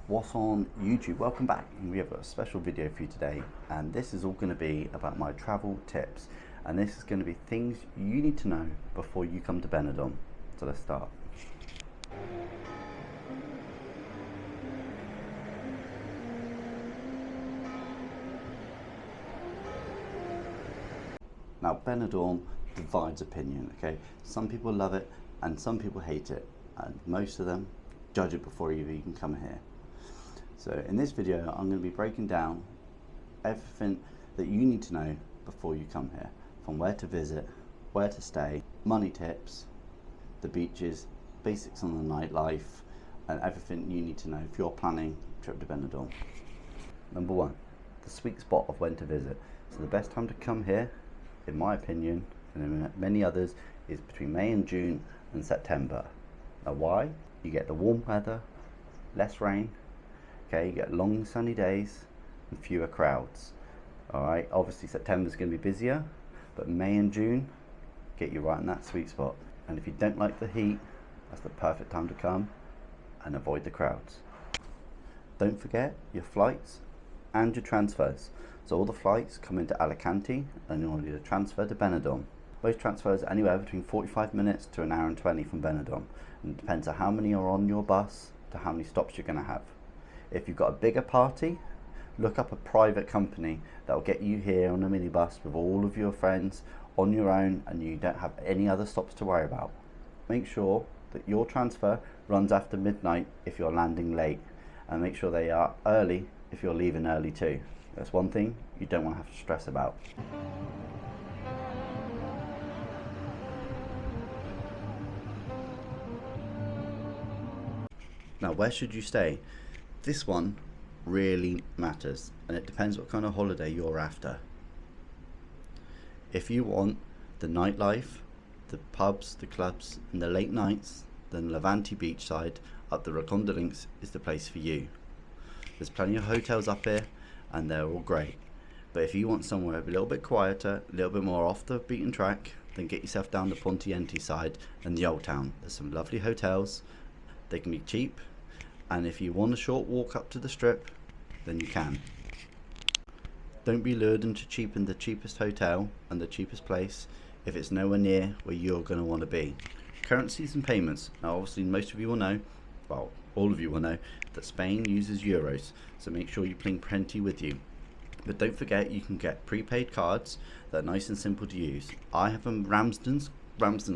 What's on YouTube? Welcome back. We have a special video for you today, and this is all going to be about my travel tips, and this is going to be things you need to know before you come to Benidorm. So let's start. Now Benidorm divides opinion, okay? Some people love it and some people hate it, and most of them judge it before you even come here. So in this video, I'm going to be breaking down everything that you need to know before you come here, from where to visit, where to stay, money tips, the beaches, basics on the nightlife, and everything you need to know if you're planning a trip to Benidorm. Number one, the sweet spot of when to visit. So the best time to come here, in my opinion, and in many others, is between May and June and September. Now why? You get the warm weather, less rain, okay, you get long sunny days and fewer crowds. Alright, obviously September's going to be busier, but May and June get you right in that sweet spot. And if you don't like the heat, that's the perfect time to come and avoid the crowds. Don't forget your flights and your transfers. So all the flights come into Alicante and you'll need a transfer to Benidorm. Most transfers are anywhere between 45 minutes to an hour and 20 from Benidorm, and it depends on how many are on your bus to how many stops you're going to have. If you've got a bigger party, look up a private company that will get you here on a minibus with all of your friends on your own, and you don't have any other stops to worry about. Make sure that your transfer runs after midnight if you're landing late, and make sure they are early if you're leaving early too. That's one thing you don't want to have to stress about. Now, where should you stay? This one really matters, and it depends what kind of holiday you're after. If you want the nightlife, the pubs, the clubs, and the late nights, then Levante Beach side up the Rocon Links is the place for you. There's plenty of hotels up here, and they're all great. But if you want somewhere a little bit quieter, a little bit more off the beaten track, then get yourself down the Poniente side and the Old Town. There's some lovely hotels. They can be cheap, and if you want a short walk up to the strip, then you can. Don't be lured into cheaping the cheapest hotel and the cheapest place if it's nowhere near where you're going to want to be. Currencies and payments. Now obviously most of you will know, well, all of you will know, that Spain uses euros, so make sure you bring plenty with you. But don't forget, you can get prepaid cards that are nice and simple to use. I have a Ramsden's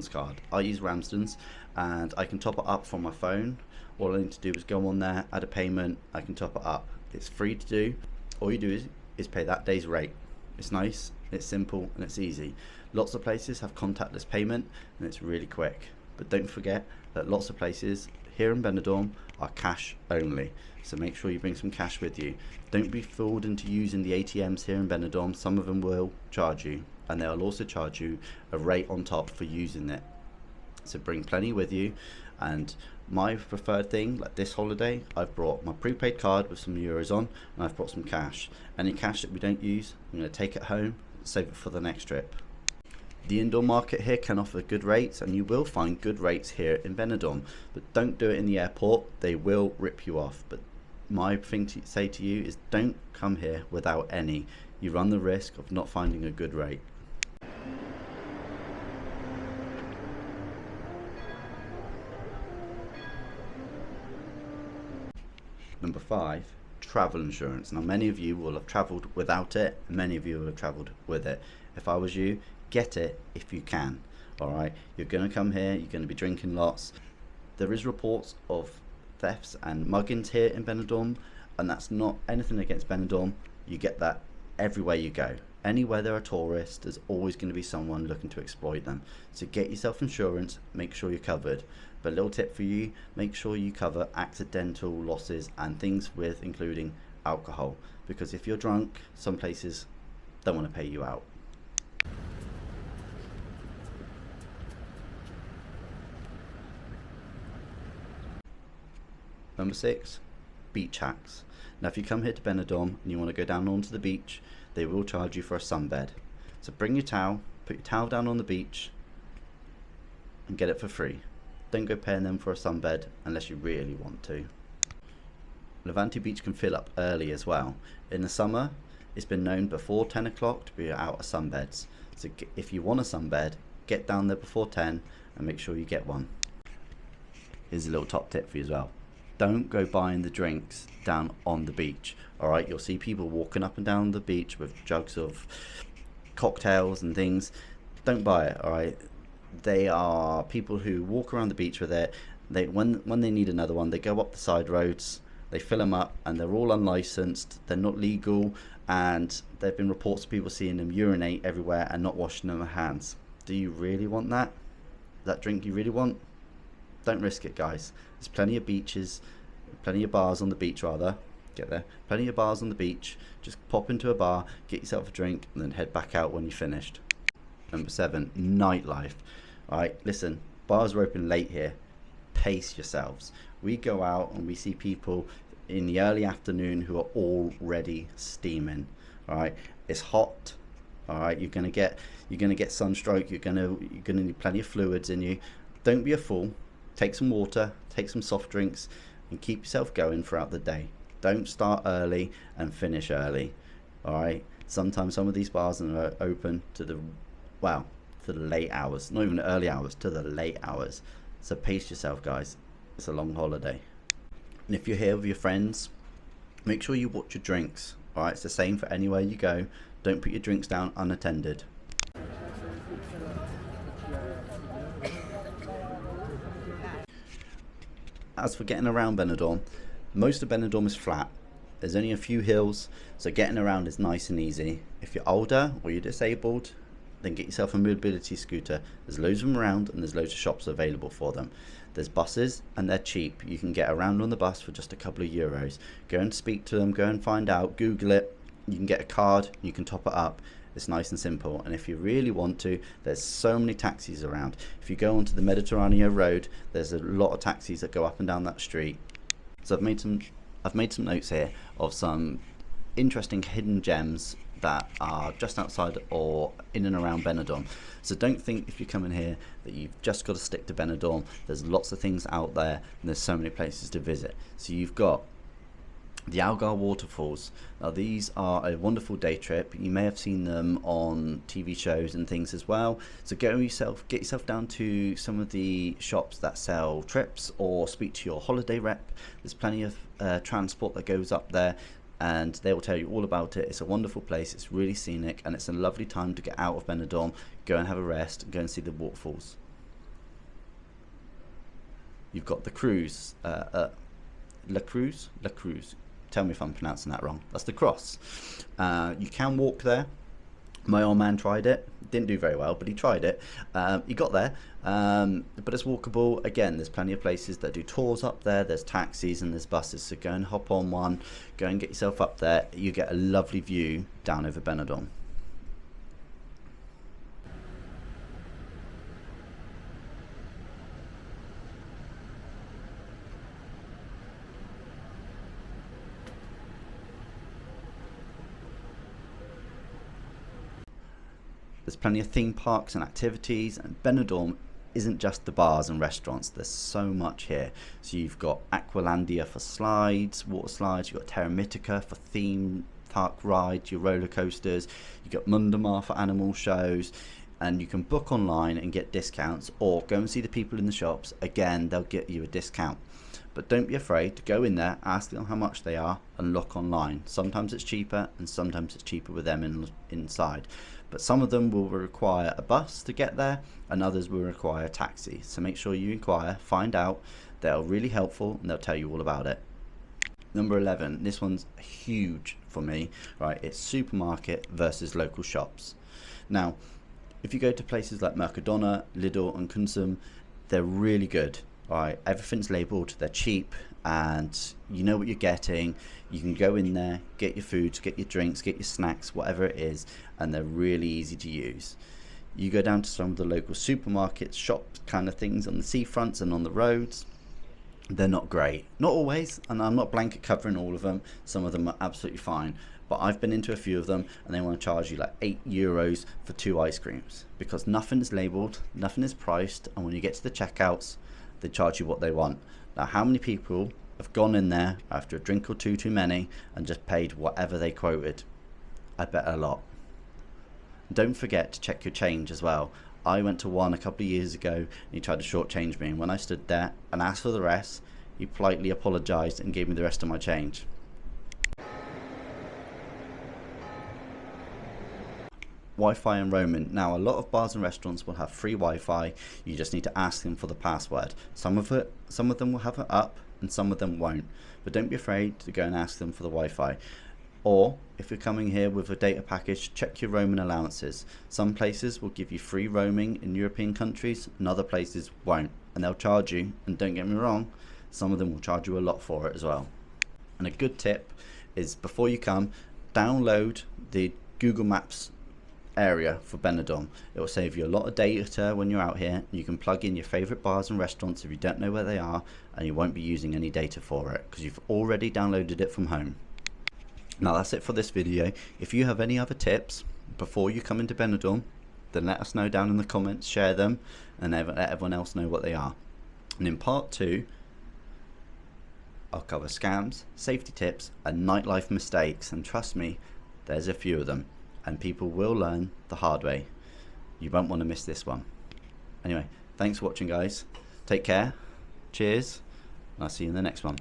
card. I use Ramsden's, and I can top it up from my phone. All I need to do is go on there, add a payment, I can top it up. It's free to do. All you do is pay that day's rate. It's nice, it's simple, and it's easy. Lots of places have contactless payment, and it's really quick. But don't forget that lots of places here in Benidorm are cash only, so make sure you bring some cash with you. Don't be fooled into using the ATMs here in Benidorm. Some of them will charge you, and they'll also charge you a rate on top for using it. So bring plenty with you. And my preferred thing, like this holiday, I've brought my prepaid card with some euros on, and I've brought some cash. Any cash that we don't use, I'm going to take it home, save it for the next trip. The indoor market here can offer good rates, and you will find good rates here in Benidorm, but don't do it in the airport. They will rip you off. But my thing to say to you is don't come here without any. You run the risk of not finding a good rate. Number 5, travel insurance. Now many of you will have travelled without it, and many of you will have travelled with it. If I was you, get it if you can. Alright, you're going to come here, you're going to be drinking lots. There is reports of thefts and muggings here in Benidorm, and that's not anything against Benidorm. You get that everywhere you go. Anywhere there are tourists, there's always going to be someone looking to exploit them. So get yourself insurance, make sure you're covered. But a little tip for you, make sure you cover accidental losses and things with including alcohol, because if you're drunk, some places don't want to pay you out. Number 6, beach hacks. Now if you come here to Benidorm and you want to go down onto the beach, they will charge you for a sunbed. So bring your towel, put your towel down on the beach and get it for free. Don't go paying them for a sunbed unless you really want to. Levante Beach can fill up early as well. In the summer, it's been known before 10 o'clock to be out of sunbeds. So if you want a sunbed, get down there before 10 and make sure you get one. Here's a little top tip for you as well. Don't go buying the drinks down on the beach. Alright, you'll see people walking up and down the beach with jugs of cocktails and things. Don't buy it, alright? They are people who walk around the beach with it. When they need another one, they go up the side roads, they fill them up, and they're all unlicensed, they're not legal, and there have been reports of people seeing them urinate everywhere and not washing their hands. Do you really want that? That drink you really want? Don't risk it, guys. There's plenty of beaches, plenty of bars on the beach rather. Get there. Plenty of bars on the beach. Just pop into a bar, get yourself a drink, and then head back out when you're finished. Number 7, nightlife. Alright, listen, bars are open late here. Pace yourselves. We go out and we see people in the early afternoon who are already steaming. Alright, it's hot. Alright, you're gonna get sunstroke, you're gonna need plenty of fluids in you. Don't be a fool. Take some water, take some soft drinks, and keep yourself going throughout the day. Don't start early and finish early. Alright, sometimes some of these bars are open to the late hours, not even the early hours, to the late hours. So pace yourself, guys. It's a long holiday. And if you're here with your friends, make sure you watch your drinks. Alright, it's the same for anywhere you go. Don't put your drinks down unattended. As for getting around Benidorm, most of Benidorm is flat. There's only a few hills, so getting around is nice and easy. If you're older or you're disabled, then get yourself a mobility scooter. There's loads of them around, and there's loads of shops available for them. There's buses, and they're cheap. You can get around on the bus for just a couple of euros. Go and speak to them, go and find out, Google it. You can get a card, you can top it up. It's nice and simple. And if you really want to, there's so many taxis around. If you go onto the Mediterranean Road, there's a lot of taxis that go up and down that street. So I've made some notes here of some interesting hidden gems that are just outside or in and around Benidorm. So don't think if you're coming here that you've just got to stick to Benidorm. There's lots of things out there, and there's so many places to visit. So you've got the Algar waterfalls. Now these are a wonderful day trip. You may have seen them on TV shows and things as well. So get yourself down to some of the shops that sell trips, or speak to your holiday rep. There's plenty of transport that goes up there, and they will tell you all about it. It's a wonderful place, it's really scenic, and it's a lovely time to get out of Benidorm, go and have a rest, go and see the waterfalls. You've got the cruise, La Cruz. Tell me if I'm pronouncing that wrong. That's the cross. You can walk there. My old man tried it. Didn't do very well, but he tried it. He got there, but it's walkable. Again, there's plenty of places that do tours up there. There's taxis and there's buses, so go and hop on one. Go and get yourself up there. You get a lovely view down over Benidorm. There's plenty of theme parks and activities, and Benidorm isn't just the bars and restaurants. There's so much here. So you've got Aqualandia for slides, water slides. You've got Terra Mythica for theme park rides, your roller coasters. You've got Mundamar for animal shows, and you can book online and get discounts, or go and see the people in the shops. Again, they'll get you a discount. But don't be afraid to go in there, ask them how much they are, and look online. Sometimes it's cheaper, and sometimes it's cheaper with them inside. But some of them will require a bus to get there, and others will require a taxi. So make sure you inquire, find out. They're really helpful, and they'll tell you all about it. Number 11, this one's huge for me, right? It's supermarket versus local shops. Now, if you go to places like Mercadona, Lidl, and Consum, they're really good. Right, everything's labelled, they're cheap, and you know what you're getting. You can go in there, get your foods, get your drinks, get your snacks, whatever it is, and they're really easy to use. You go down to some of the local supermarkets, shops, kind of things on the seafronts and on the roads. They're not great, not always, and I'm not blanket covering all of them. Some of them are absolutely fine, but I've been into a few of them, and they want to charge you like €8 for 2 ice creams, because nothing is labelled, nothing is priced, and when you get to the checkouts, they charge you what they want. Now, how many people have gone in there after a drink or two too many and just paid whatever they quoted. I bet a lot. Don't forget to check your change as well. I went to one a couple of years ago and he tried to shortchange me, and when I stood there and asked for the rest, he politely apologised and gave me the rest of my change. Wi-Fi and roaming. Now, a lot of bars and restaurants will have free Wi-Fi. You just need to ask them for the password. Some of them will have it up and some of them won't. But don't be afraid to go and ask them for the Wi-Fi. Or if you're coming here with a data package, check your roaming allowances. Some places will give you free roaming in European countries and other places won't, and they'll charge you. And don't get me wrong, some of them will charge you a lot for it as well. And a good tip is, before you come, download the Google Maps area for Benidorm. It will save you a lot of data when you're out here. You can plug in your favorite bars and restaurants if you don't know where they are, and you won't be using any data for it because you've already downloaded it from home. Now that's it for this video. If you have any other tips before you come into Benidorm, then let us know down in the comments, share them, and let everyone else know what they are. And in part 2, I'll cover scams, safety tips, and nightlife mistakes, and trust me, there's a few of them, and people will learn the hard way. You won't want to miss this one. Anyway, thanks for watching, guys. Take care, cheers, and I'll see you in the next one.